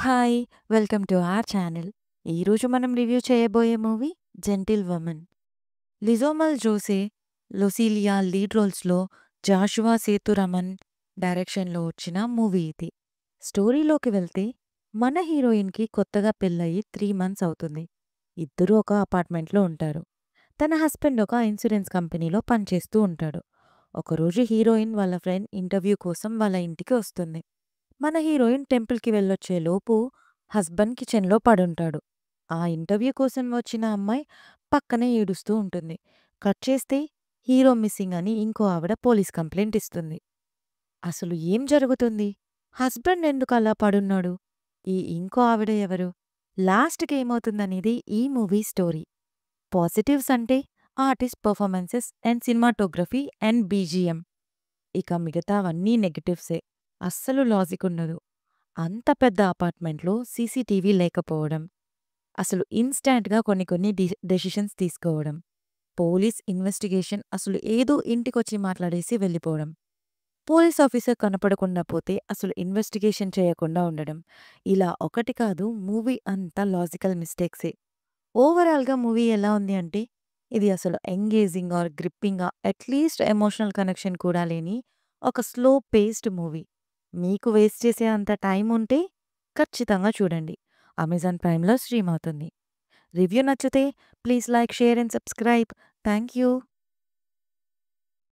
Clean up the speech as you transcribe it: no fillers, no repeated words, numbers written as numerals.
Hi! Welcome to our channel. ఈరోజు మనం review చేయబోయే movie 'gentle woman'. లిజోమల్ జోసే, లొసీలియా lead రోల్స్‌లో, Jashuva సేతురమన్ డైరెక్షన్‌లో వచ్చిన మూవీ ఇది. స్టోరీలోకి వెళ్తే మన హీరోయిన్‌కి కొత్తగా పెళ్లయ్యి 3 మంత్స్ అవుతుంది. ఇద్దరూ ఒక అపార్ట్మెంట్‌లో ఉంటారు. తన హస్బెండ్ ఒక ఇన్సూరెన్స్ కంపెనీలో పనిచేస్తూ ఉంటాడు. ఒకరోజు హీరోయిన్ వాళ్ళ ఫ్రెండ్ ఇంటర్వ్యూ కోసం వాళ్ళ ఇంటికి వస్తుంది. మన హీరోయిన్ టెంపుల్‌కి వెళ్ళొచ్చే లోపు హస్బెండ్ కిచెన్‌లో పడుంటాడు. ఆ ఇంటర్వ్యూ కోసం వచ్చిన అమ్మాయి పక్కనే ఏడుస్తూ ఉంటుంది. కట్ చేస్తే హీరో మిస్సింగ్ అని ఇంకో ఆవిడ పోలీస్ కంప్లెయింట్ ఇస్తుంది. అసలు ఏం జరుగుతుంది? హస్బెండ్ ఎందుకు అలా పడున్నాడు? ఈ ఇంకో ఆవిడ ఎవరు? లాస్ట్‌కి ఏమవుతుందనేది ఈ మూవీ స్టోరీ. పాజిటివ్స్ అంటే artist performances and cinematography and BGM. ఇక మిగతావన్నీ నెగెటివ్సే. అస్సలు లాజిక్ ఉండదు. అంత పెద్ద అపార్ట్మెంట్‌లో సీసీటీవీ లేకపోవడం, అసలు ఇన్‌స్టాంట్‌గా కొన్ని కొన్ని డెసిషన్స్ తీసుకోవడం, పోలీస్ ఇన్వెస్టిగేషన్ అసలు ఏదో ఇంటికొచ్చి మాట్లాడేసి వెళ్ళిపోవడం, పోలీస్ ఆఫీసర్ కనపడకుండా పోతే అసలు ఇన్వెస్టిగేషన్ చేయకుండా ఉండడం, ఇలా ఒకటి కాదు మూవీ అంతా లాజికల్ మిస్టేక్సే. ఓవరాల్‌గా మూవీ ఎలా ఉంది అంటే, ఇది అసలు ఎంగేజింగ్ ఆర్ గ్రిప్పింగ్‌గా అట్‌లీస్ట్ ఎమోషనల్ కనెక్షన్ కూడా లేని ఒక స్లో పేస్డ్ మూవీ. మీకు వేస్ట్ చేసే అంత టైం ఉంటే ఖచ్చితంగా చూడండి. అమెజాన్ ప్రైమ్‌లో స్ట్రీమ్ అవుతుంది. రివ్యూ నచ్చితే please like, share and subscribe. Thank you.